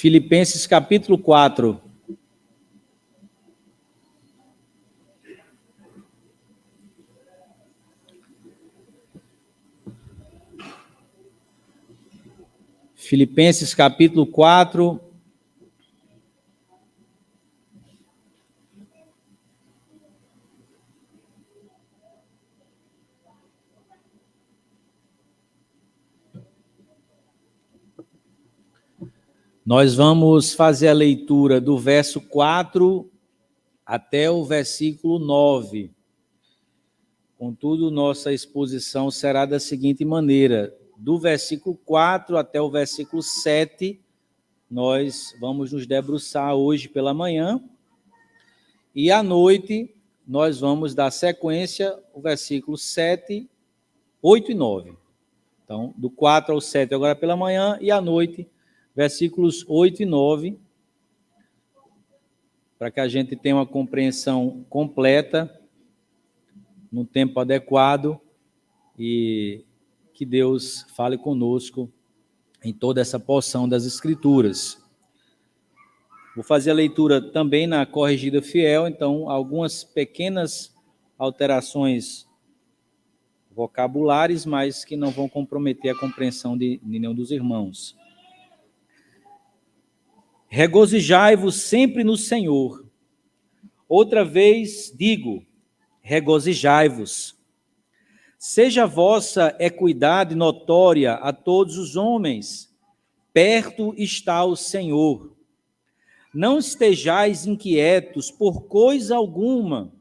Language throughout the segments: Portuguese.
Filipenses capítulo 4. Filipenses capítulo 4. Nós vamos fazer a leitura do verso 4 até o versículo 9. Contudo, nossa exposição será da seguinte maneira: do versículo 4 até o versículo 7, nós vamos nos debruçar hoje pela manhã, e à noite nós vamos dar sequência ao versículo 7, 8 e 9. Então, do 4 ao 7 agora pela manhã, e à noite versículos 8 e 9, para que a gente tenha uma compreensão completa, no tempo adequado, e que Deus fale conosco em toda essa porção das Escrituras. Vou fazer a leitura também na Corrigida Fiel, então algumas pequenas alterações vocabulares, mas que não vão comprometer a compreensão de nenhum dos irmãos. Regozijai-vos sempre no Senhor. Outra vez digo, regozijai-vos. Seja a vossa equidade notória a todos os homens. Perto está o Senhor. Não estejais inquietos por coisa alguma.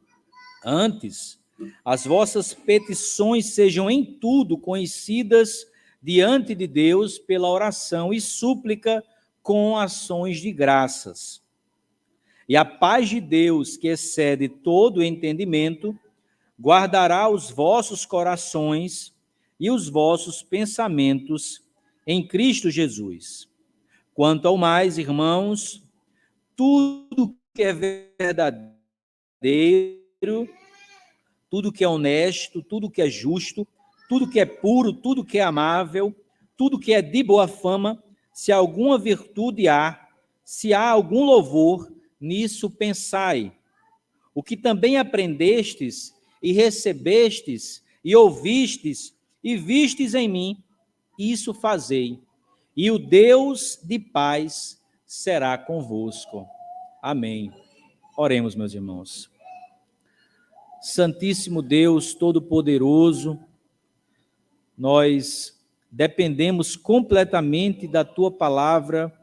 Antes, as vossas petições sejam em tudo conhecidas diante de Deus pela oração e súplica com ações de graças. E a paz de Deus, que excede todo o entendimento, guardará os vossos corações e os vossos pensamentos em Cristo Jesus. Quanto ao mais, irmãos, tudo que é verdadeiro, tudo que é honesto, tudo que é justo, tudo que é puro, tudo que é amável, tudo que é de boa fama, se alguma virtude há, se há algum louvor, nisso pensai. O que também aprendestes e recebestes e ouvistes e vistes em mim, isso fazei. E o Deus de paz será convosco. Amém. Oremos, meus irmãos. Santíssimo Deus Todo-Poderoso, nós dependemos completamente da Tua palavra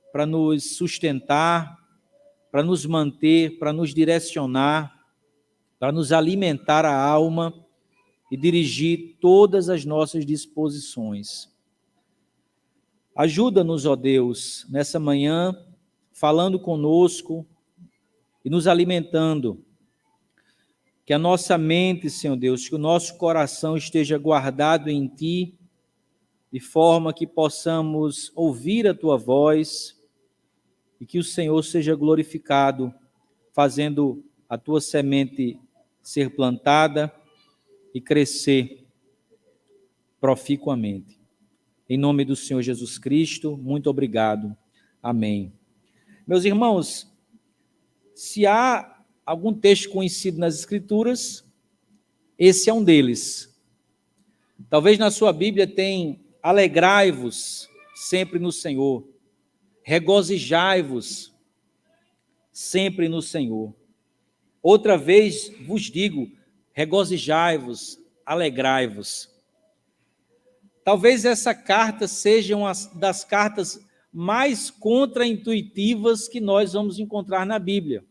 para nos sustentar, para nos manter, para nos direcionar, para nos alimentar a alma e dirigir todas as nossas disposições. Ajuda-nos, ó Deus, nessa manhã, falando conosco e nos alimentando. Que a nossa mente, Senhor Deus, que o nosso coração esteja guardado em Ti, de forma que possamos ouvir a Tua voz e que o Senhor seja glorificado, fazendo a Tua semente ser plantada e crescer proficuamente. Em nome do Senhor Jesus Cristo, muito obrigado. Amém. Meus irmãos, se há algum texto conhecido nas Escrituras, esse é um deles. Talvez na sua Bíblia tenha: alegrai-vos sempre no Senhor, regozijai-vos sempre no Senhor. Outra vez vos digo, regozijai-vos, alegrai-vos. Talvez essa carta seja uma das cartas mais contraintuitivas que nós vamos encontrar na Bíblia.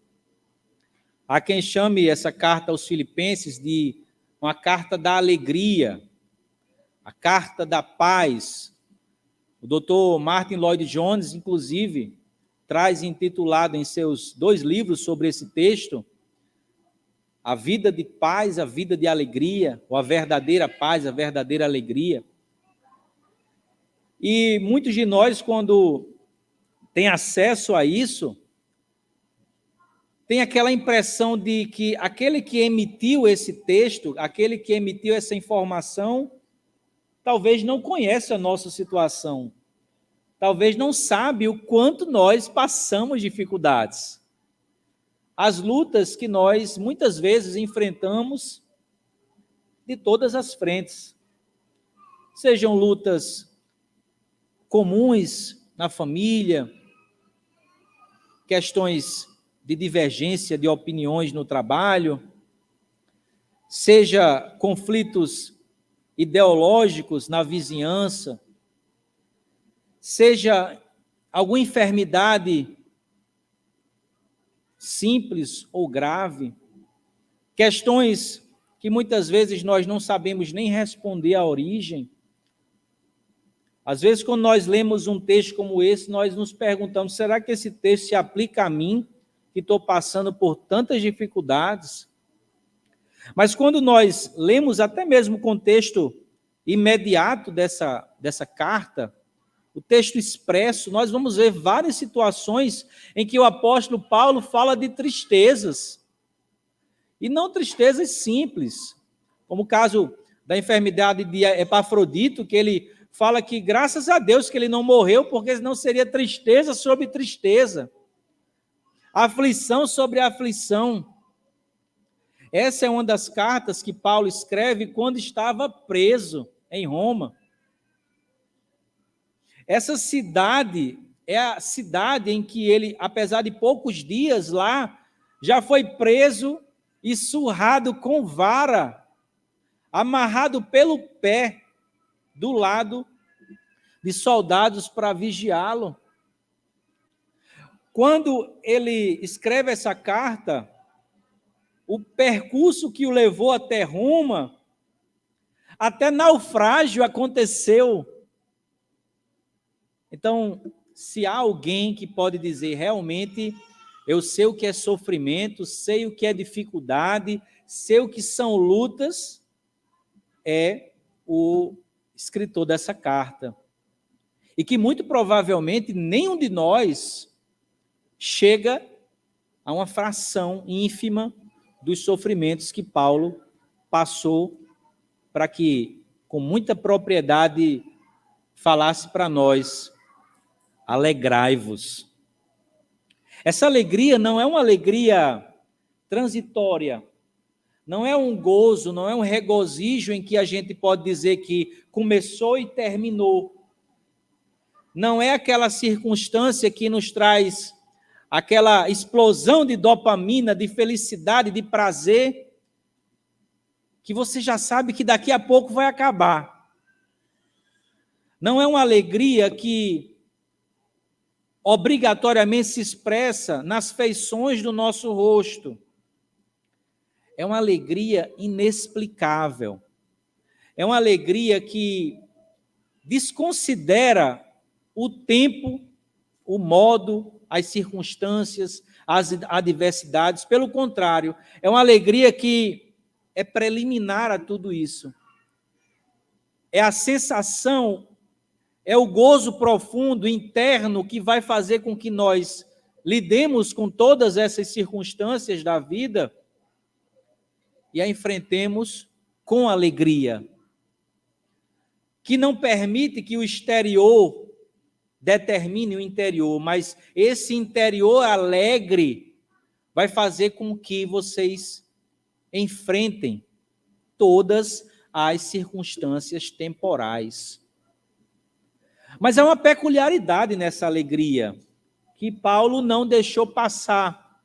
Há quem chame essa carta aos Filipenses de uma carta da alegria, a carta da paz. O Dr. Martin Lloyd-Jones, inclusive, traz intitulado em seus 2 livros sobre esse texto, A Vida de Paz, a Vida de Alegria, ou A Verdadeira Paz, a Verdadeira Alegria. E muitos de nós, quando têm acesso a isso, tem aquela impressão de que aquele que emitiu esse texto, aquele que emitiu essa informação, talvez não conheça a nossa situação. talvez não sabe o quanto nós passamos dificuldades. As lutas que nós muitas vezes enfrentamos de todas as frentes. Sejam lutas comuns na família, questões de divergência de opiniões no trabalho, seja conflitos ideológicos na vizinhança, seja alguma enfermidade simples ou grave, questões que muitas vezes nós não sabemos nem responder à origem. Às vezes, quando nós lemos um texto como esse, nós nos perguntamos, será que esse texto se aplica a mim, que estou passando por tantas dificuldades? Mas quando nós lemos até mesmo o contexto imediato dessa carta, o texto expresso, nós vamos ver várias situações em que o apóstolo Paulo fala de tristezas, e não tristezas simples, como o caso da enfermidade de Epafrodito, que ele fala que graças a Deus que ele não morreu, porque senão seria tristeza sobre tristeza, aflição sobre aflição. Essa é uma das cartas que Paulo escreve quando estava preso em Roma. Essa cidade é a cidade em que ele, apesar de poucos dias lá, já foi preso e surrado com vara, amarrado pelo pé do lado de soldados para vigiá-lo. Quando ele escreve essa carta, o percurso que o levou até Roma, até naufrágio aconteceu. Então, se há alguém que pode dizer realmente, eu sei o que é sofrimento, sei o que é dificuldade, sei o que são lutas, é o escritor dessa carta. E que muito provavelmente nenhum de nós chega a uma fração ínfima dos sofrimentos que Paulo passou, para que, com muita propriedade, falasse para nós: alegrai-vos. Essa alegria não é uma alegria transitória, não é um gozo, não é um regozijo em que a gente pode dizer que começou e terminou. Não é aquela circunstância que nos traz aquela explosão de dopamina, de felicidade, de prazer, que você já sabe que daqui a pouco vai acabar. Não é uma alegria que obrigatoriamente se expressa nas feições do nosso rosto. É uma alegria inexplicável. É uma alegria que desconsidera o tempo, o modo, as circunstâncias, as adversidades. Pelo contrário, é uma alegria que é preliminar a tudo isso. É a sensação, é o gozo profundo, interno, que vai fazer com que nós lidemos com todas essas circunstâncias da vida e a enfrentemos com alegria, que não permite que o exterior determine o interior, mas esse interior alegre vai fazer com que vocês enfrentem todas as circunstâncias temporais. Mas há uma peculiaridade nessa alegria, que Paulo não deixou passar.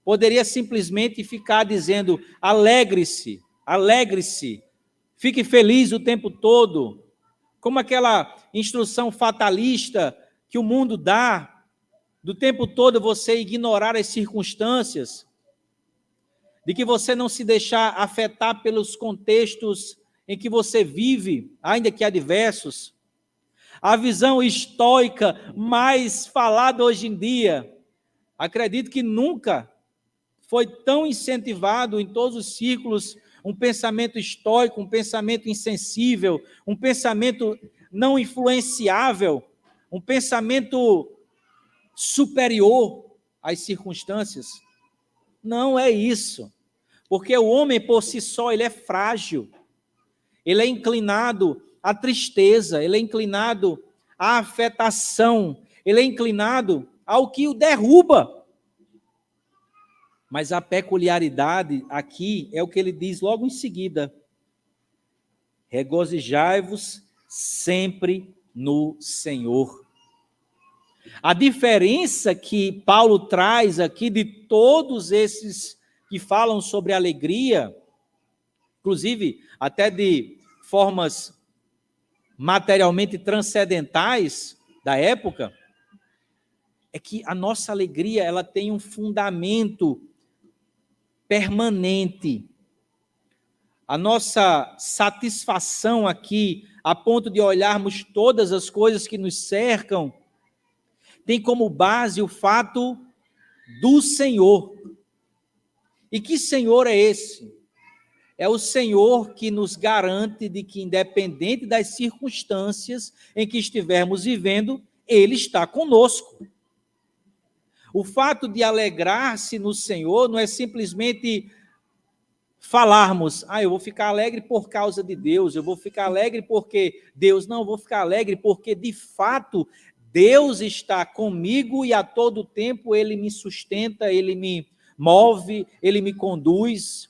Poderia simplesmente ficar dizendo: alegre-se, alegre-se, fique feliz o tempo todo, como aquela instrução fatalista que o mundo dá, do tempo todo você ignorar as circunstâncias, de que você não se deixar afetar pelos contextos em que você vive, ainda que adversos. A visão estoica mais falada hoje em dia, acredito que nunca foi tão incentivado em todos os círculos um pensamento estoico, um pensamento insensível, um pensamento não influenciável, um pensamento superior às circunstâncias. Não é isso, porque o homem por si só ele é frágil, ele é inclinado à tristeza, ele é inclinado à afetação, ele é inclinado ao que o derruba. Mas a peculiaridade aqui é o que ele diz logo em seguida: regozijai-vos sempre no Senhor. A diferença que Paulo traz aqui de todos esses que falam sobre alegria, inclusive até de formas materialmente transcendentais da época, é que a nossa alegria ela tem um fundamento permanente. A nossa satisfação aqui, a ponto de olharmos todas as coisas que nos cercam, tem como base o fato do Senhor. E que Senhor é esse? É o Senhor que nos garante de que, independente das circunstâncias em que estivermos vivendo, Ele está conosco. O fato de alegrar-se no Senhor não é simplesmente falarmos, eu vou ficar alegre por causa de Deus, eu vou ficar alegre porque Deus, não, eu vou ficar alegre porque, de fato, Deus está comigo e a todo tempo Ele me sustenta, Ele me move, Ele me conduz.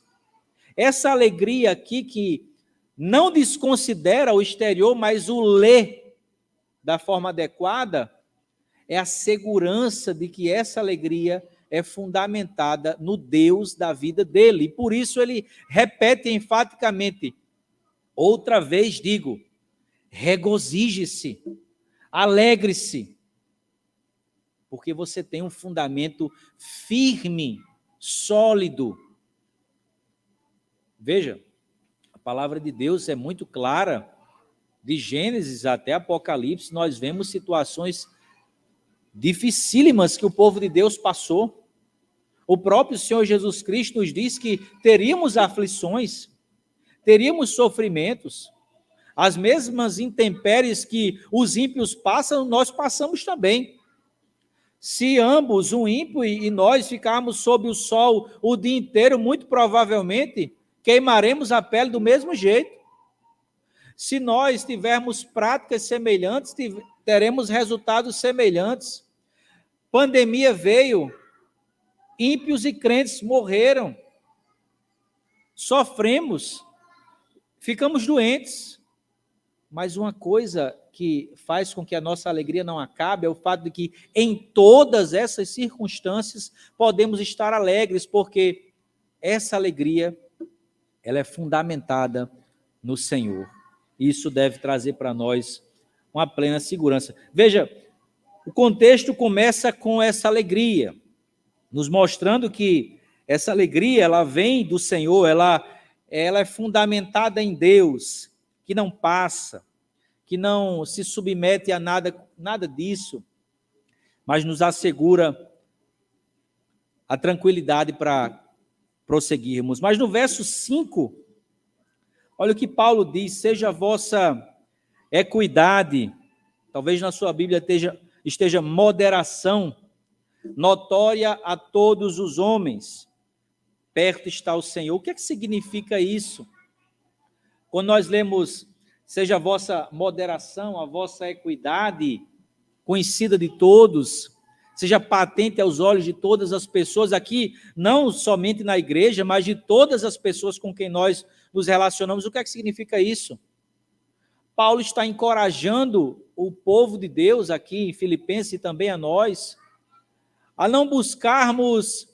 Essa alegria aqui que não desconsidera o exterior, mas o lê da forma adequada, é a segurança de que essa alegria é fundamentada no Deus da vida dele. E por isso ele repete enfaticamente, outra vez digo, regozije-se, alegre-se, porque você tem um fundamento firme, sólido. Veja, a palavra de Deus é muito clara, de Gênesis até Apocalipse, nós vemos situações dificílimas que o povo de Deus passou. O próprio Senhor Jesus Cristo nos diz que teríamos aflições, teríamos sofrimentos, as mesmas intempéries que os ímpios passam, nós passamos também. Se ambos, um ímpio e nós, ficarmos sob o sol o dia inteiro, muito provavelmente queimaremos a pele do mesmo jeito. Se nós tivermos práticas semelhantes, teremos resultados semelhantes. Pandemia veio, ímpios e crentes morreram, sofremos, ficamos doentes. Mas uma coisa que faz com que a nossa alegria não acabe é o fato de que em todas essas circunstâncias podemos estar alegres, porque essa alegria ela é fundamentada no Senhor. Isso deve trazer para nós uma plena segurança. Veja, o contexto começa com essa alegria, nos mostrando que essa alegria ela vem do Senhor, ela é fundamentada em Deus, que não passa, que não se submete a nada disso, mas nos assegura a tranquilidade para prosseguirmos. Mas no verso 5, olha o que Paulo diz: seja a vossa equidade, talvez na sua Bíblia esteja moderação, notória a todos os homens, perto está o Senhor. O que é que significa isso? Quando nós lemos, seja a vossa moderação, a vossa equidade, conhecida de todos, seja patente aos olhos de todas as pessoas, aqui, não somente na igreja, mas de todas as pessoas com quem nós nos relacionamos. O que é que significa isso? Paulo está encorajando o povo de Deus aqui em Filipenses e também a nós, a não buscarmos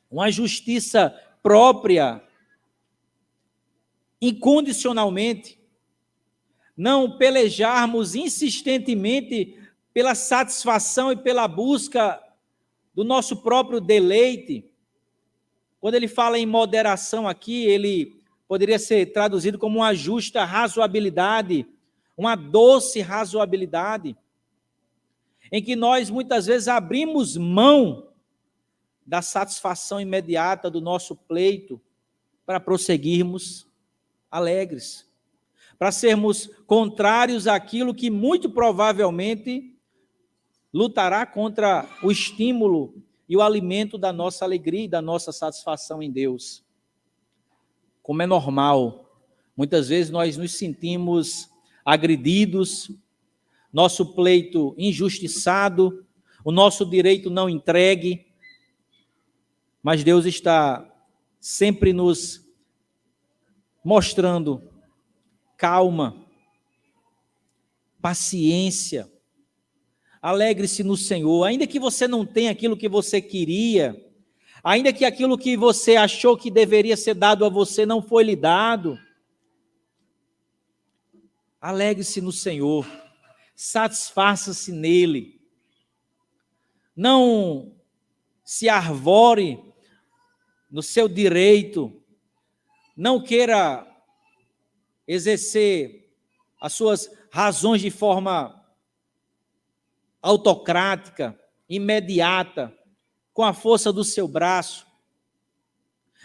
uma justiça própria, incondicionalmente, não pelejarmos insistentemente pela satisfação e pela busca do nosso próprio deleite. Quando ele fala em moderação aqui, ele poderia ser traduzido como uma justa razoabilidade, uma doce razoabilidade, em que nós muitas vezes abrimos mão da satisfação imediata do nosso pleito para prosseguirmos alegres, para sermos contrários àquilo que muito provavelmente lutará contra o estímulo e o alimento da nossa alegria e da nossa satisfação em Deus. Como é normal, muitas vezes nós nos sentimos agredidos, nosso pleito injustiçado, o nosso direito não entregue, mas Deus está sempre nos mostrando calma, paciência. Alegre-se no Senhor, ainda que você não tenha aquilo que você queria, ainda que aquilo que você achou que deveria ser dado a você não foi lhe dado. Alegre-se no Senhor, satisfaça-se nele. Não se arvore no seu direito, não queira exercer as suas razões de forma autocrática, imediata, com a força do seu braço.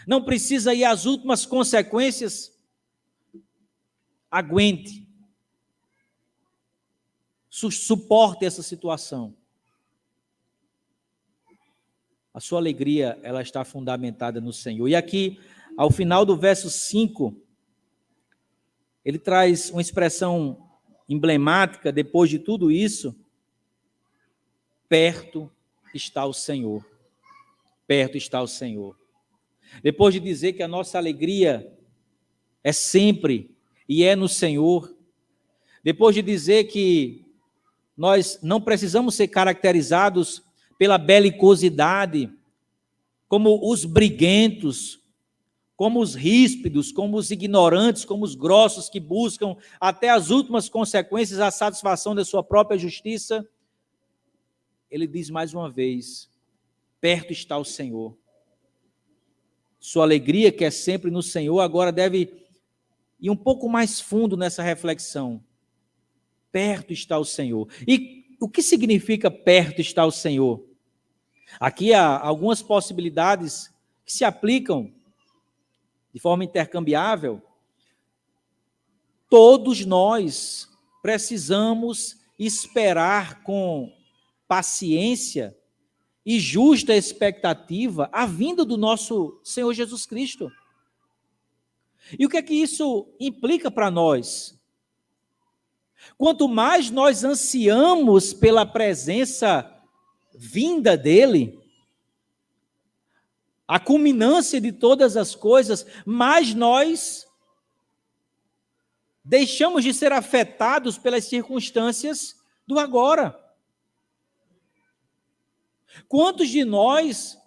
Não precisa ir às últimas consequências. Aguente. Suporte essa situação. A sua alegria, ela está fundamentada no Senhor. E aqui, ao final do verso 5, ele traz uma expressão emblemática, depois de tudo isso: perto está o Senhor. Perto está o Senhor. Depois de dizer que a nossa alegria é sempre e é no Senhor, depois de dizer que nós não precisamos ser caracterizados pela belicosidade, como os briguentos, como os ríspidos, como os ignorantes, como os grossos que buscam até as últimas consequências a satisfação da sua própria justiça, ele diz mais uma vez: perto está o Senhor. Sua alegria, que é sempre no Senhor, agora deve ir um pouco mais fundo nessa reflexão. Perto está o Senhor. E o que significa perto está o Senhor? Aqui há algumas possibilidades que se aplicam de forma intercambiável. Todos nós precisamos esperar com paciência e justa expectativa a vinda do nosso Senhor Jesus Cristo. E o que é que isso implica para nós? Quanto mais nós ansiamos pela presença vinda dele, a culminância de todas as coisas, mais nós deixamos de ser afetados pelas circunstâncias do agora. Quantos de nós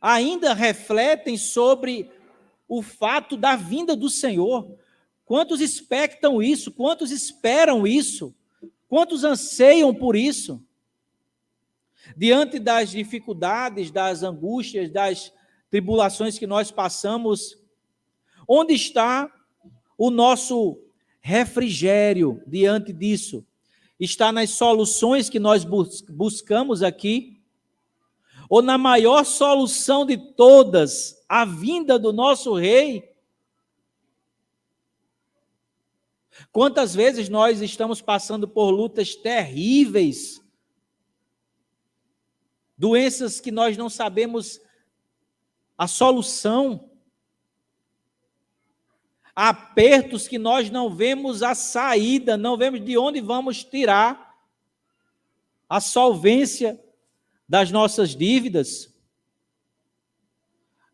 ainda refletem sobre o fato da vinda do Senhor? Quantos expectam isso? Quantos esperam isso? Quantos anseiam por isso? Diante das dificuldades, das angústias, das tribulações que nós passamos, onde está o nosso refrigério diante disso? Está nas soluções que nós buscamos aqui? Ou na maior solução de todas, a vinda do nosso Rei? Quantas vezes nós estamos passando por lutas terríveis, doenças que nós não sabemos a solução, apertos que nós não vemos a saída, não vemos de onde vamos tirar a solvência das nossas dívidas.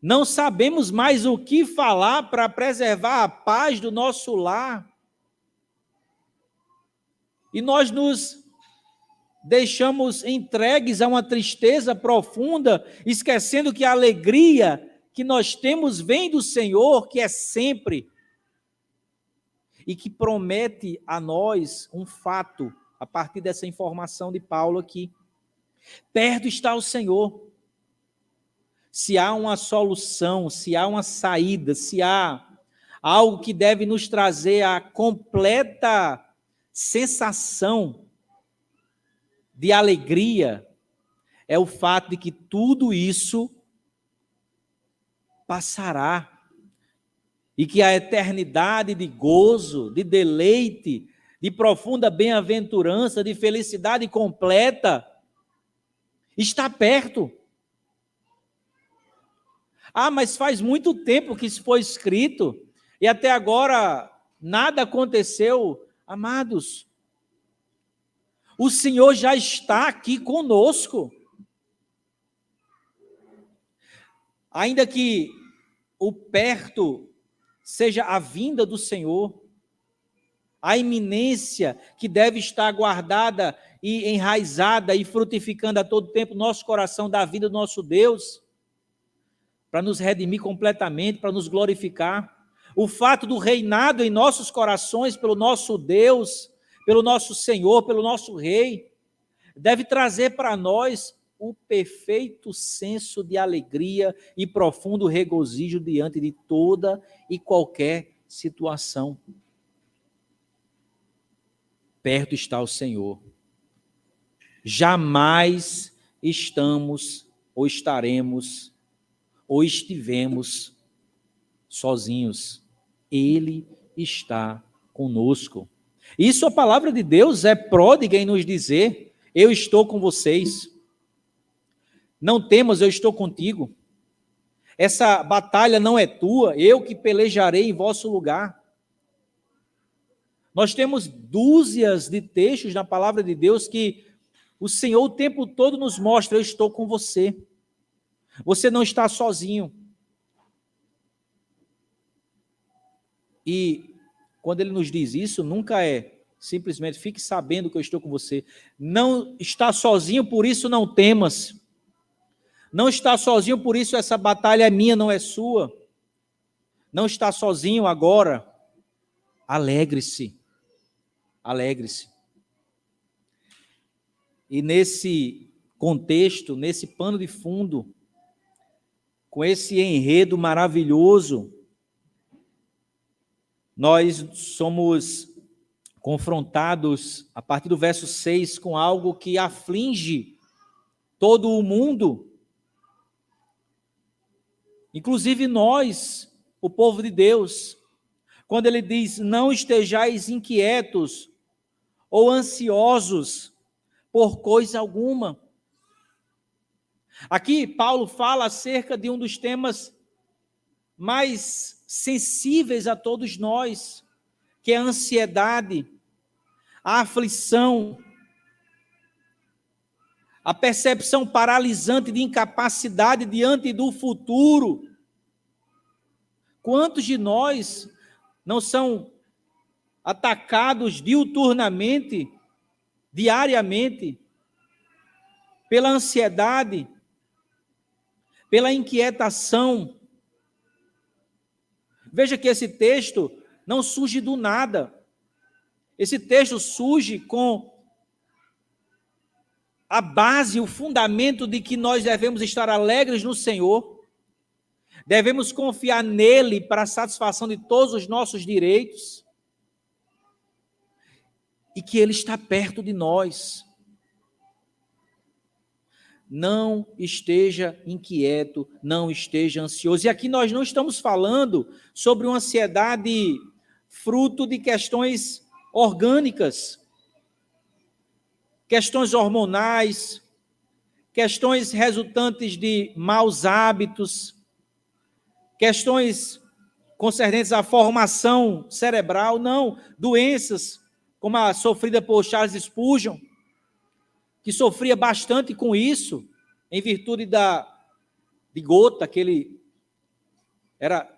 Não sabemos mais o que falar para preservar a paz do nosso lar. E nós nos deixamos entregues a uma tristeza profunda, esquecendo que a alegria que nós temos vem do Senhor, que é sempre, e que promete a nós um fato, a partir dessa informação de Paulo aqui. Perto está o Senhor. Se há uma solução, se há uma saída, se há algo que deve nos trazer a completa sensação de alegria, é o fato de que tudo isso passará e que a eternidade de gozo, de deleite, de profunda bem-aventurança, de felicidade completa está perto. Ah, mas faz muito tempo que isso foi escrito e até agora nada aconteceu. Amados, O Senhor já está aqui conosco. Ainda que o perto seja a vinda do Senhor, a iminência que deve estar guardada e enraizada e frutificando a todo tempo no nosso coração da vida do nosso Deus, para nos redimir completamente, para nos glorificar. O fato do reinado em nossos corações pelo nosso Deus, pelo nosso Senhor, pelo nosso Rei, deve trazer para nós o perfeito senso de alegria e profundo regozijo diante de toda e qualquer situação. Perto está o Senhor. Jamais estamos ou estaremos ou estivemos sozinhos. Ele está conosco. Isso a palavra de Deus é pródiga em nos dizer: eu estou com vocês. Não temas, eu estou contigo. Essa batalha não é tua, eu que pelejarei em vosso lugar. Nós temos dúzias de textos na palavra de Deus que o Senhor o tempo todo nos mostra: eu estou com você. Você não está sozinho. E quando ele nos diz isso, nunca é simplesmente fique sabendo que eu estou com você. Não está sozinho, por isso não temas. Não está sozinho, por isso essa batalha é minha, não é sua. Não está sozinho agora. Alegre-se. Alegre-se. E nesse contexto, nesse pano de fundo, com esse enredo maravilhoso, nós somos confrontados, a partir do verso 6, com algo que aflige todo o mundo, inclusive nós, o povo de Deus, quando ele diz: não estejais inquietos ou ansiosos por coisa alguma. Aqui Paulo fala acerca de um dos temas mais sensíveis a todos nós, que é a ansiedade, a aflição, a percepção paralisante de incapacidade diante do futuro. Quantos de nós não são atacados diuturnamente, diariamente, pela ansiedade, pela inquietação? Veja que esse texto não surge do nada. Esse texto surge com a base, o fundamento de que nós devemos estar alegres no Senhor, devemos confiar nele para a satisfação de todos os nossos direitos, e que ele está perto de nós. Não esteja inquieto, não esteja ansioso. E aqui nós não estamos falando sobre uma ansiedade fruto de questões orgânicas, questões hormonais, questões resultantes de maus hábitos, questões concernentes à formação cerebral, não, doenças como a sofrida por Charles Spurgeon, que sofria bastante com isso, em virtude de gota que ele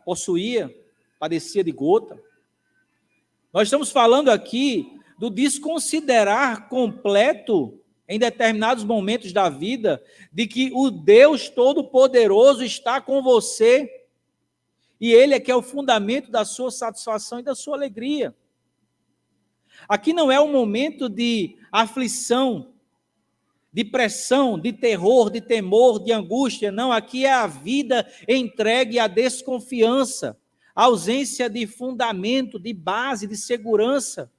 possuía, padecia de gota. Nós estamos falando aqui do desconsiderar completo, em determinados momentos da vida, de que o Deus Todo-Poderoso está com você, e Ele é que é o fundamento da sua satisfação e da sua alegria. Aqui não é um momento de aflição, de pressão, de terror, de temor, de angústia, não, aqui é a vida entregue à desconfiança, a ausência de fundamento, de base, de segurança.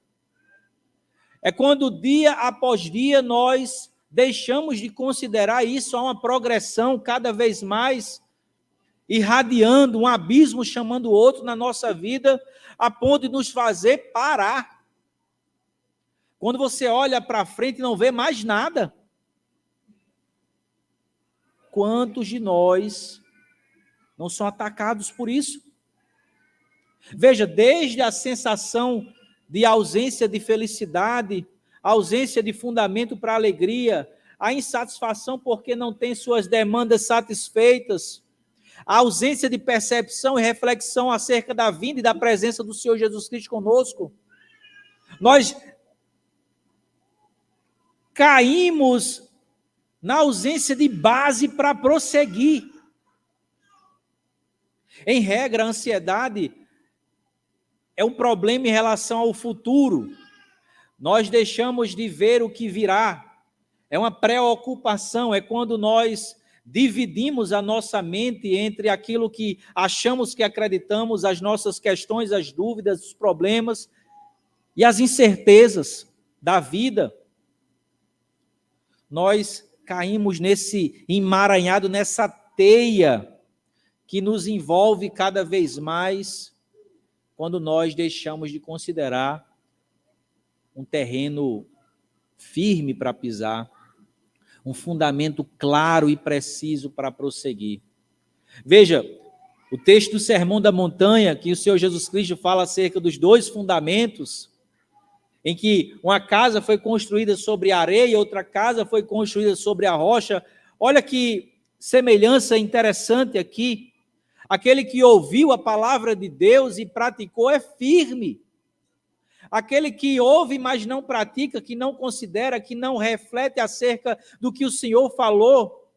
É quando dia após dia nós deixamos de considerar isso a uma progressão cada vez mais irradiando, um abismo chamando o outro na nossa vida, a ponto de nos fazer parar. Quando você olha para frente e não vê mais nada. Quantos de nós não são atacados por isso? Veja, desde a sensação de ausência de felicidade, a ausência de fundamento para a alegria, a insatisfação porque não tem suas demandas satisfeitas, a ausência de percepção e reflexão acerca da vinda e da presença do Senhor Jesus Cristo conosco. Nós caímos na ausência de base para prosseguir. Em regra, a ansiedade é um problema em relação ao futuro. Nós deixamos de ver o que virá. É uma preocupação, é quando nós dividimos a nossa mente entre aquilo que achamos que acreditamos, as nossas questões, as dúvidas, os problemas e as incertezas da vida. Nós caímos nesse emaranhado, nessa teia que nos envolve cada vez mais quando nós deixamos de considerar um terreno firme para pisar, um fundamento claro e preciso para prosseguir. Veja, o texto do Sermão da Montanha, que o Senhor Jesus Cristo fala acerca dos 2 fundamentos, em que uma casa foi construída sobre a areia e outra casa foi construída sobre a rocha. Olha que semelhança interessante aqui. Aquele que ouviu a palavra de Deus e praticou é firme. Aquele que ouve, mas não pratica, que não considera, que não reflete acerca do que o Senhor falou,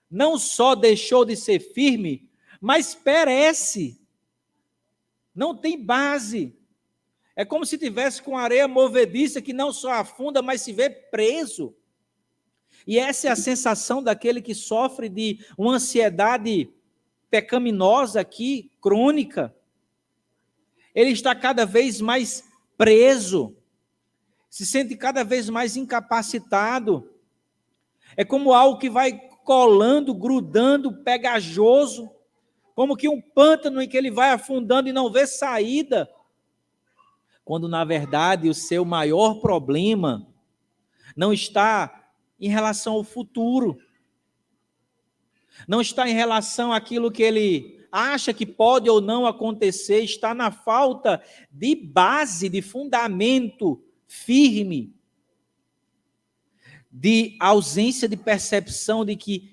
não só deixou de ser firme, mas perece. Não tem base. É como se tivesse com areia movediça que não só afunda, mas se vê preso. E essa é a sensação daquele que sofre de uma ansiedade pecaminosa aqui, crônica. Ele está cada vez mais preso, se sente cada vez mais incapacitado. É como algo que vai colando, grudando, pegajoso, como que um pântano em que ele vai afundando e não vê saída. Quando, na verdade, o seu maior problema não está em relação ao futuro, não está em relação àquilo que ele acha que pode ou não acontecer, está na falta de base, de fundamento firme, de ausência de percepção de que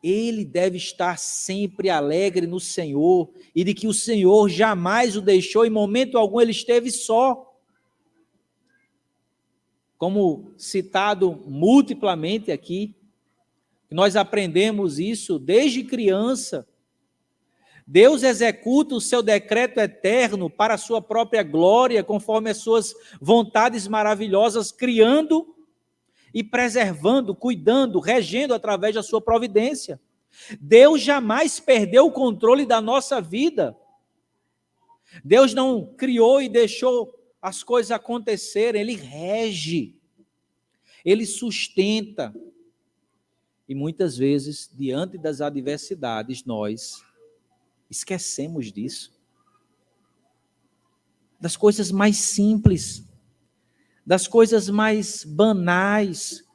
ele deve estar sempre alegre no Senhor e de que o Senhor jamais o deixou, em momento algum ele esteve só. Como citado multiplamente aqui, nós aprendemos isso desde criança. Deus executa o seu decreto eterno para a sua própria glória, conforme as suas vontades maravilhosas, criando e preservando, cuidando, regendo através da sua providência. Deus jamais perdeu o controle da nossa vida. Deus não criou e deixou as coisas acontecerem, Ele rege, Ele sustenta. E muitas vezes, diante das adversidades, nós esquecemos disso. Das coisas mais simples, das coisas mais banais.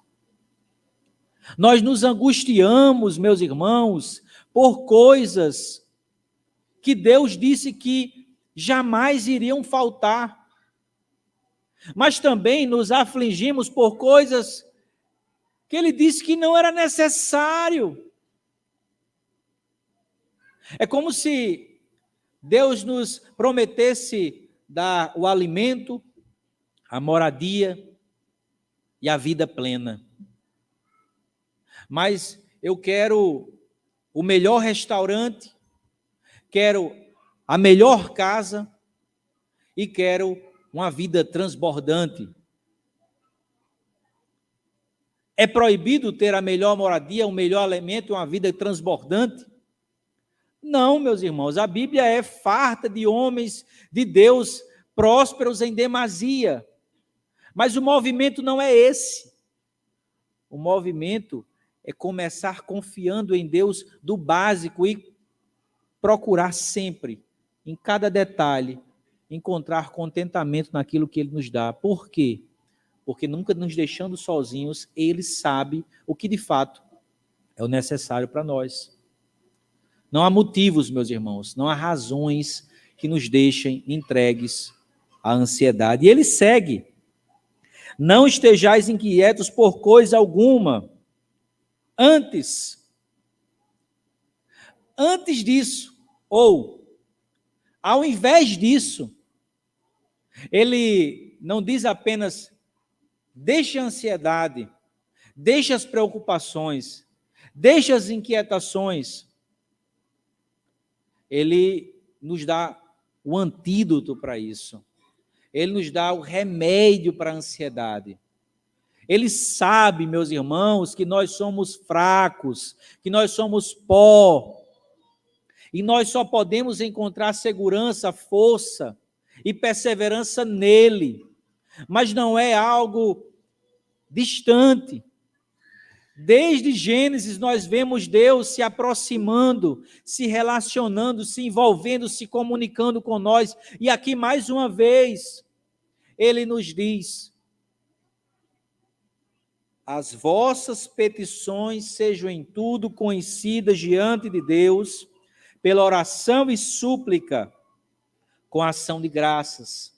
Nós nos angustiamos, meus irmãos, por coisas que Deus disse que jamais iriam faltar. Mas também nos afligimos por coisas que Ele disse que não era necessário. É como se Deus nos prometesse dar o alimento, a moradia e a vida plena. Mas eu quero o melhor restaurante, quero a melhor casa e quero uma vida transbordante. É proibido ter a melhor moradia, o melhor alimento e uma vida transbordante? Não, meus irmãos, a Bíblia é farta de homens de Deus prósperos em demasia. Mas o movimento não é esse. O movimento é começar confiando em Deus do básico e procurar sempre, em cada detalhe, encontrar contentamento naquilo que Ele nos dá. Por quê? Porque nunca nos deixando sozinhos, Ele sabe o que de fato é o necessário para nós. Não há motivos, meus irmãos, não há razões que nos deixem entregues à ansiedade. E ele segue. Não estejais inquietos por coisa alguma. Antes disso, ou ao invés disso, ele não diz apenas deixe a ansiedade, deixe as preocupações, deixe as inquietações. Ele nos dá o antídoto para isso. Ele nos dá o remédio para a ansiedade. Ele sabe, meus irmãos, que nós somos fracos, que nós somos pó, e nós só podemos encontrar segurança, força e perseverança nele, mas não é algo distante. Desde Gênesis nós vemos Deus se aproximando, se relacionando, se envolvendo, se comunicando com nós, e aqui mais uma vez, ele nos diz: as vossas petições sejam em tudo conhecidas diante de Deus, pela oração e súplica, com ação de graças.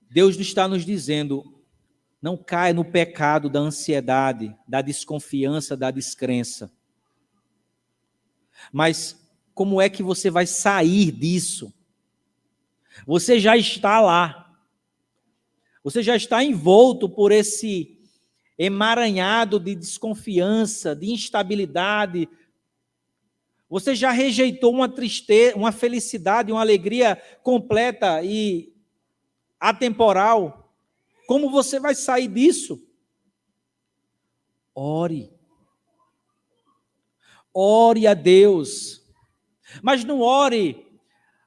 Deus está nos dizendo: não caia no pecado da ansiedade, da desconfiança, da descrença. Mas como é que você vai sair disso? Você já está lá. Você já está envolto por esse emaranhado de desconfiança, de instabilidade. Você já rejeitou uma tristeza, uma felicidade, uma alegria completa e atemporal. Como você vai sair disso? Ore. Ore a Deus. Mas não ore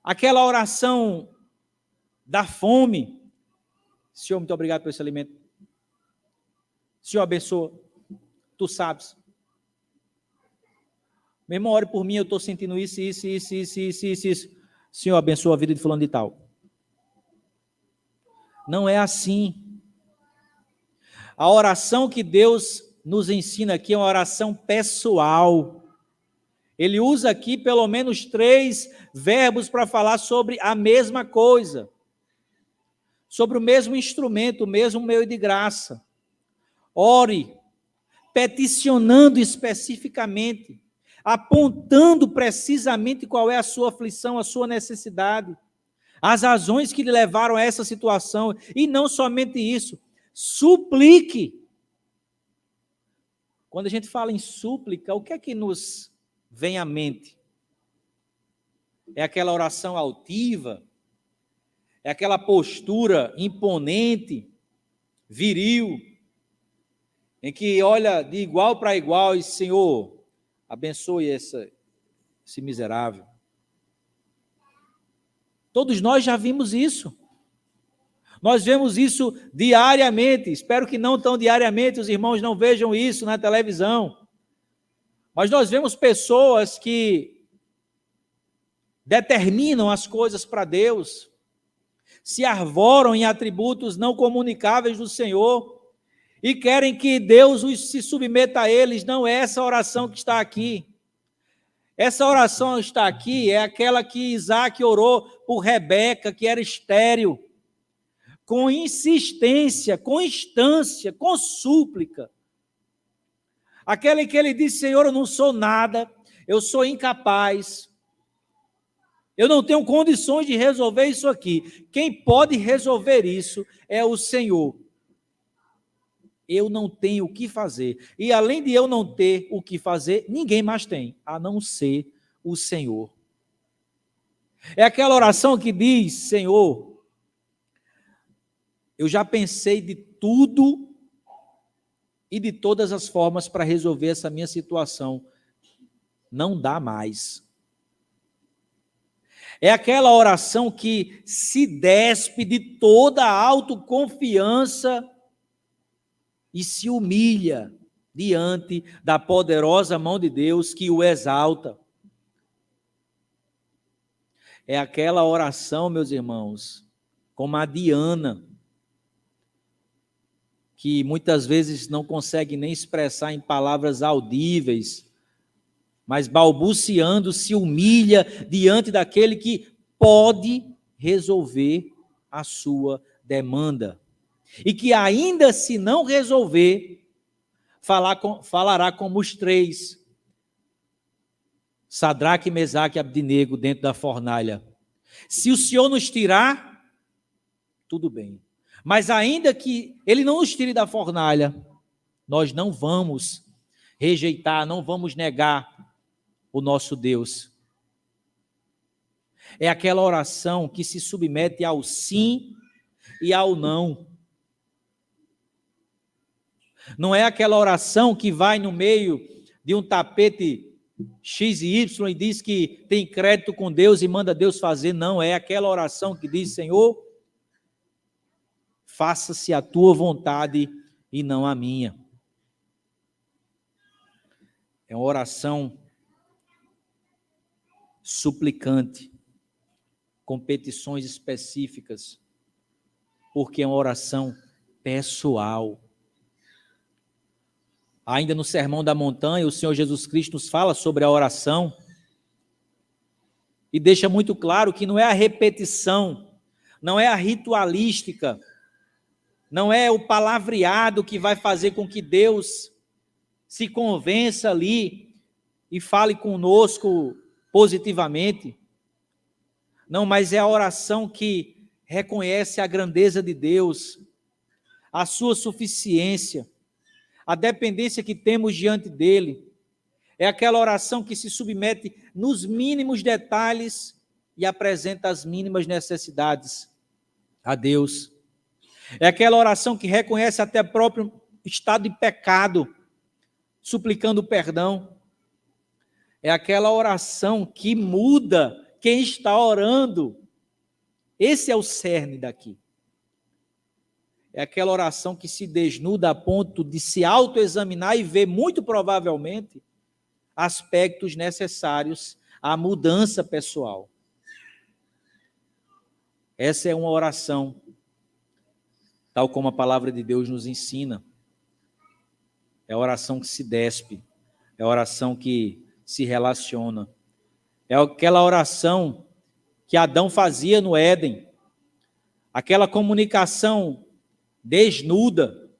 aquela oração da fome. Senhor, muito obrigado por esse alimento. Senhor, abençoa. Tu sabes. Meu irmão, ore por mim, eu estou sentindo isso. Senhor, abençoa a vida de fulano de tal. Não é assim. A oração que Deus nos ensina aqui é uma oração pessoal. Ele usa aqui pelo menos 3 verbos para falar sobre a mesma coisa. Sobre o mesmo instrumento, o mesmo meio de graça. Ore, peticionando especificamente, apontando precisamente qual é a sua aflição, a sua necessidade, as razões que lhe levaram a essa situação, e não somente isso, suplique. Quando a gente fala em súplica, o que é que nos vem à mente? É aquela oração altiva? É aquela postura imponente, viril, em que olha de igual para igual e Senhor, abençoe esse miserável. Todos nós já vimos isso. Nós vemos isso diariamente. Espero que não tão diariamente, os irmãos não vejam isso na televisão. Mas nós vemos pessoas que determinam as coisas para Deus, se arvoram em atributos não comunicáveis do Senhor e querem que Deus se submeta a eles. Não é essa oração que está aqui. Essa oração que está aqui é aquela que Isaac orou por Rebeca, que era estéril, com insistência, com instância, com súplica. Aquela em que ele disse: Senhor, eu não sou nada, eu sou incapaz, eu não tenho condições de resolver isso aqui. Quem pode resolver isso é o Senhor. Eu não tenho o que fazer. E além de eu não ter o que fazer, ninguém mais tem, a não ser o Senhor. É aquela oração que diz: Senhor, eu já pensei de tudo e de todas as formas para resolver essa minha situação. Não dá mais. É aquela oração que se despe de toda a autoconfiança e se humilha diante da poderosa mão de Deus que o exalta. É aquela oração, meus irmãos, como a Diana, que muitas vezes não consegue nem expressar em palavras audíveis, mas balbuciando, se humilha diante daquele que pode resolver a sua demanda. E que ainda se não resolver, falará como os três, Sadraque, Mesaque e Abdenego, dentro da fornalha. Se o Senhor nos tirar, tudo bem. Mas ainda que Ele não nos tire da fornalha, nós não vamos rejeitar, não vamos negar o nosso Deus. É aquela oração que se submete ao sim e ao não. Não é aquela oração que vai no meio de um tapete X e Y e diz que tem crédito com Deus e manda Deus fazer. Não, é aquela oração que diz: Senhor, faça-se a tua vontade e não a minha. É uma oração suplicante, com petições específicas, porque é uma oração pessoal. Ainda no Sermão da Montanha, o Senhor Jesus Cristo nos fala sobre a oração e deixa muito claro que não é a repetição, não é a ritualística, não é o palavreado que vai fazer com que Deus se convença ali e fale conosco positivamente. Não, mas é a oração que reconhece a grandeza de Deus, a sua suficiência, a dependência que temos diante dele. É aquela oração que se submete nos mínimos detalhes e apresenta as mínimas necessidades a Deus. É aquela oração que reconhece até o próprio estado de pecado, suplicando perdão. É aquela oração que muda quem está orando. Esse é o cerne daqui. É aquela oração que se desnuda a ponto de se autoexaminar e ver, muito provavelmente, aspectos necessários à mudança pessoal. Essa é uma oração, tal como a palavra de Deus nos ensina. É a oração que se despe, é a oração que se relaciona. É aquela oração que Adão fazia no Éden, aquela comunicação desnuda,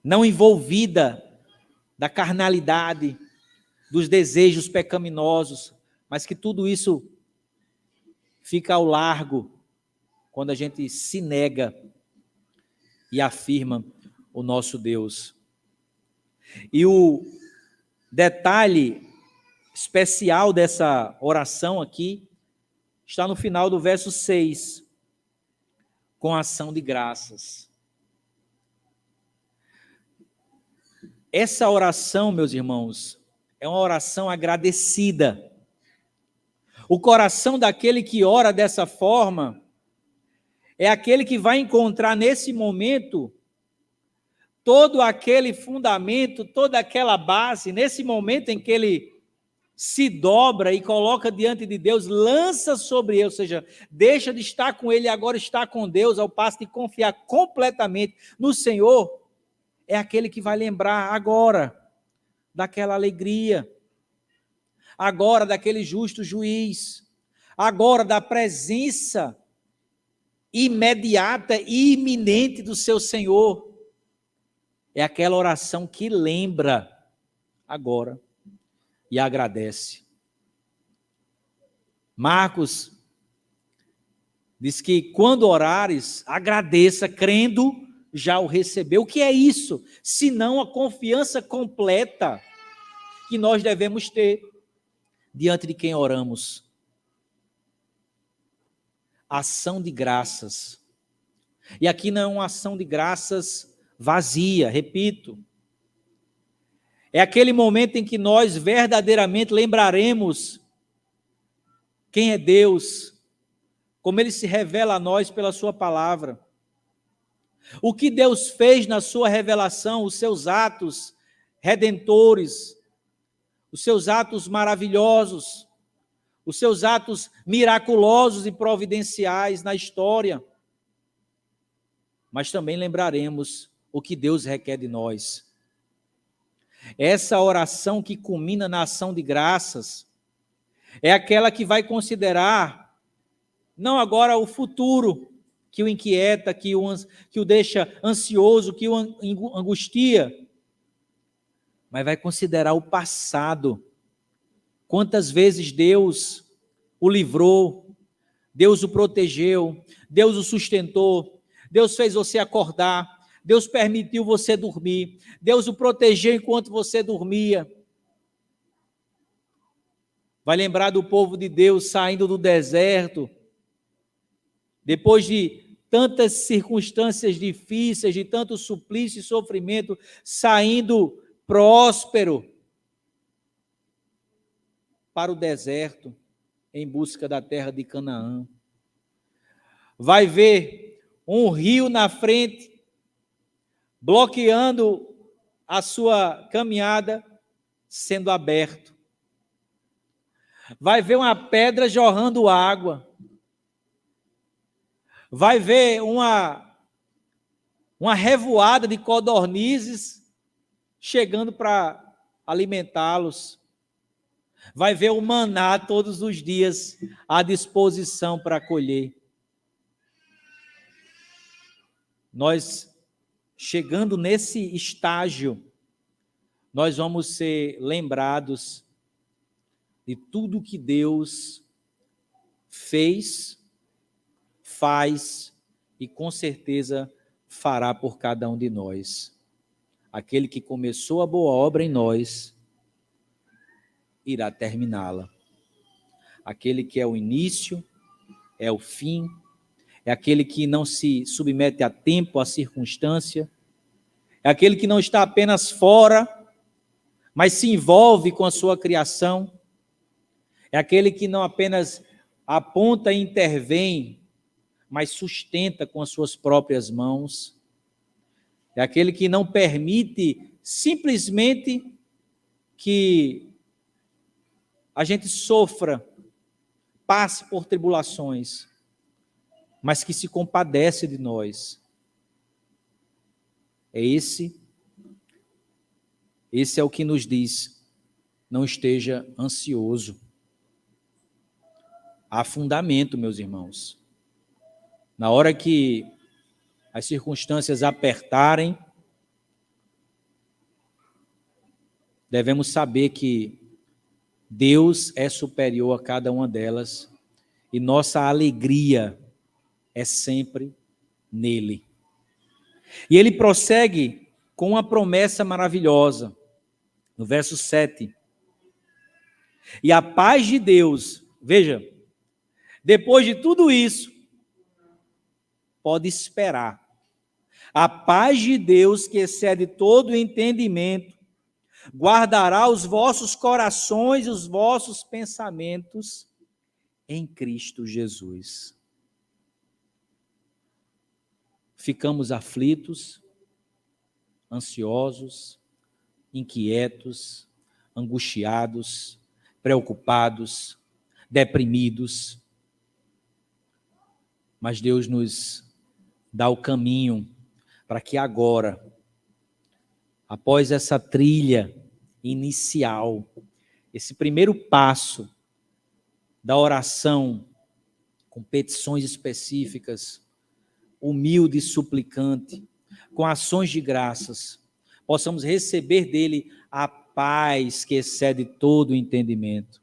não envolvida da carnalidade, dos desejos pecaminosos, mas que tudo isso fica ao largo quando a gente se nega e afirma o nosso Deus. E o detalhe especial dessa oração aqui está no final do verso 6, com ação de graças. Essa oração, meus irmãos, é uma oração agradecida. O coração daquele que ora dessa forma é aquele que vai encontrar nesse momento todo aquele fundamento, toda aquela base, nesse momento em que ele se dobra e coloca diante de Deus, lança sobre ele, ou seja, deixa de estar com ele e agora está com Deus, ao passo de confiar completamente no Senhor, é aquele que vai lembrar agora daquela alegria, agora daquele justo juiz, agora da presença imediata e iminente do seu Senhor. É aquela oração que lembra agora e agradece. Marcos diz que quando orares, agradeça, crendo já o recebeu. O que é isso? Senão a confiança completa que nós devemos ter diante de quem oramos. Ação de graças. E aqui não é uma ação de graças vazia, repito. É aquele momento em que nós verdadeiramente lembraremos quem é Deus, como Ele se revela a nós pela sua palavra. O que Deus fez na sua revelação, os seus atos redentores, os seus atos maravilhosos, os seus atos miraculosos e providenciais na história. Mas também lembraremos o que Deus requer de nós. Essa oração que culmina na ação de graças é aquela que vai considerar Não agora o futuro, que o inquieta, que o deixa ansioso, que o angustia, mas vai considerar o passado. Quantas vezes Deus o livrou, Deus o protegeu, Deus o sustentou, Deus fez você acordar, Deus permitiu você dormir, Deus o protegeu enquanto você dormia. Vai lembrar do povo de Deus saindo do deserto, depois de tantas circunstâncias difíceis, de tanto suplício e sofrimento, saindo próspero para o deserto, em busca da terra de Canaã. Vai ver um rio na frente, bloqueando a sua caminhada, sendo aberto. Vai ver uma pedra jorrando água. Vai ver uma revoada de codornizes chegando para alimentá-los. Vai ver o maná todos os dias à disposição para colher. Nós, chegando nesse estágio, nós vamos ser lembrados de tudo que Deus fez, faz e com certeza fará por cada um de nós. Aquele que começou a boa obra em nós, irá terminá-la. Aquele que é o início, é o fim, é aquele que não se submete a tempo, a circunstância, é aquele que não está apenas fora, mas se envolve com a sua criação, é aquele que não apenas aponta e intervém, mas sustenta com as suas próprias mãos, é aquele que não permite simplesmente que a gente sofra, passe por tribulações, mas que se compadece de nós. Esse é o que nos diz, não esteja ansioso. Há fundamento, meus irmãos. Na hora que as circunstâncias apertarem, devemos saber que Deus é superior a cada uma delas e nossa alegria é sempre nele. E ele prossegue com uma promessa maravilhosa, no verso 7. E a paz de Deus, veja, depois de tudo isso, pode esperar. A paz de Deus, que excede todo o entendimento, guardará os vossos corações e os vossos pensamentos em Cristo Jesus. Ficamos aflitos, ansiosos, inquietos, angustiados, preocupados, deprimidos, mas Deus nos dá o caminho para que agora, após essa trilha inicial, esse primeiro passo da oração, com petições específicas, humilde e suplicante, com ações de graças, possamos receber dele a paz que excede todo o entendimento.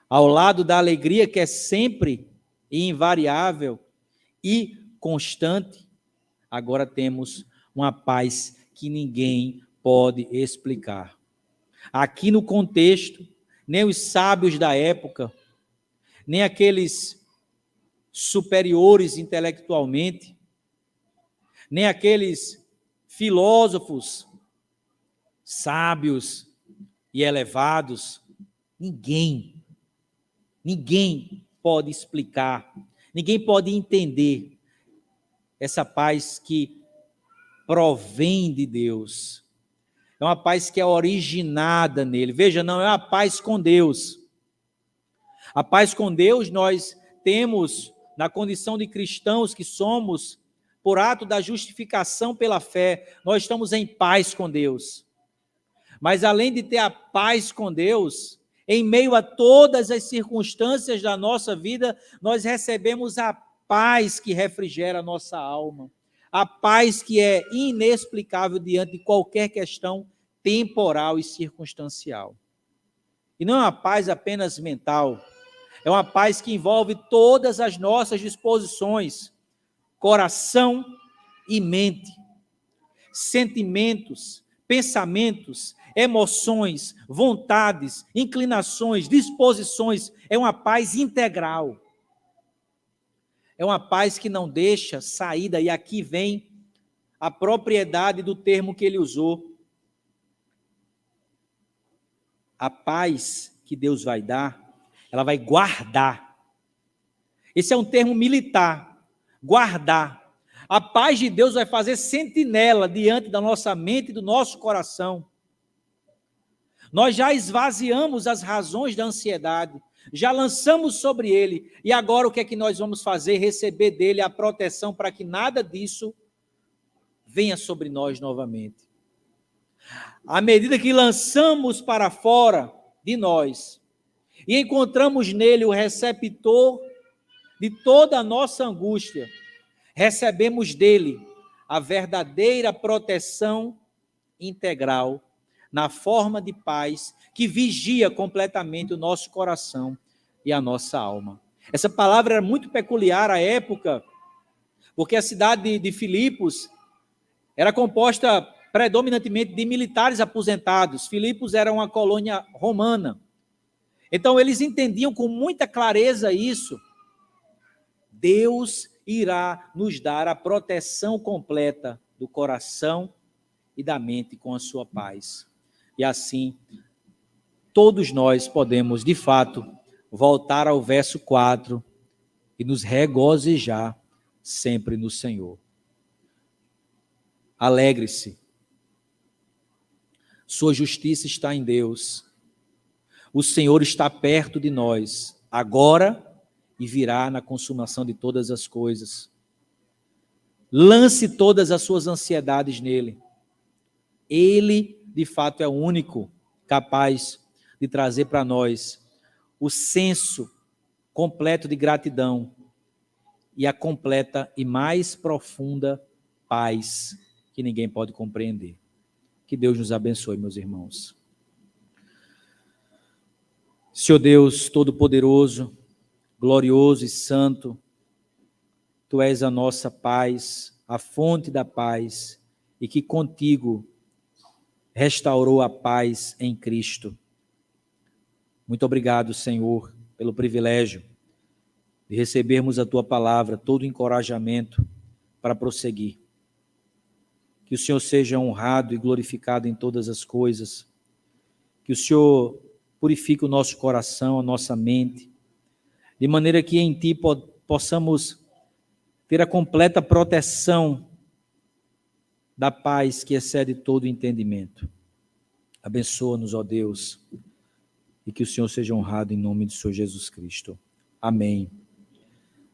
Ao lado da alegria que é sempre e invariável e constante, agora temos uma paz que ninguém pode explicar. Aqui no contexto, nem os sábios da época, nem aqueles superiores intelectualmente, nem aqueles filósofos sábios e elevados, ninguém pode explicar, ninguém pode entender essa paz que provém de Deus. É uma paz que é originada nele. Veja, não é uma paz com Deus. A paz com Deus nós temos na condição de cristãos que somos, por ato da justificação pela fé, nós estamos em paz com Deus. Mas além de ter a paz com Deus, Em meio a todas as circunstâncias da nossa vida, nós recebemos a paz que refrigera a nossa alma, a paz que é inexplicável diante de qualquer questão temporal e circunstancial. E não é uma paz apenas mental, é uma paz que envolve todas as nossas disposições, coração e mente, sentimentos, pensamentos, emoções, vontades, inclinações, disposições. É uma paz integral. É uma paz que não deixa saída, e aqui vem a propriedade do termo que ele usou. A paz que Deus vai dar, ela vai guardar. Esse é um termo militar, guardar. A paz de Deus vai fazer sentinela diante da nossa mente e do nosso coração. Nós já esvaziamos as razões da ansiedade, já lançamos sobre ele, e agora o que é que nós vamos fazer? Receber dele a proteção para que nada disso venha sobre nós novamente. À medida que lançamos para fora de nós e encontramos nele o receptor de toda a nossa angústia, recebemos dele a verdadeira proteção integral na forma de paz que vigia completamente o nosso coração e a nossa alma. Essa palavra era muito peculiar à época, porque a cidade de Filipos era composta predominantemente de militares aposentados. Filipos era uma colônia romana. Então eles entendiam com muita clareza isso. Deus irá nos dar a proteção completa do coração e da mente com a sua paz. E assim, todos nós podemos, de fato, voltar ao verso 4 e nos regozijar sempre no Senhor. Alegre-se. Sua justiça está em Deus. O Senhor está perto de nós, agora e virá na consumação de todas as coisas. Lance todas as suas ansiedades nele. Ele, de fato, é o único capaz de trazer para nós o senso completo de gratidão e a completa e mais profunda paz que ninguém pode compreender. Que Deus nos abençoe, meus irmãos. Senhor Deus Todo-Poderoso, glorioso e santo, Tu és a nossa paz, a fonte da paz, e que contigo restaurou a paz em Cristo. Muito obrigado, Senhor, pelo privilégio de recebermos a Tua palavra, todo o encorajamento para prosseguir. Que o Senhor seja honrado e glorificado em todas as coisas, que o Senhor purifique o nosso coração, a nossa mente, de maneira que em Ti possamos ter a completa proteção da paz que excede todo o entendimento. Abençoa-nos, ó Deus, e que o Senhor seja honrado em nome do Senhor Jesus Cristo. Amém.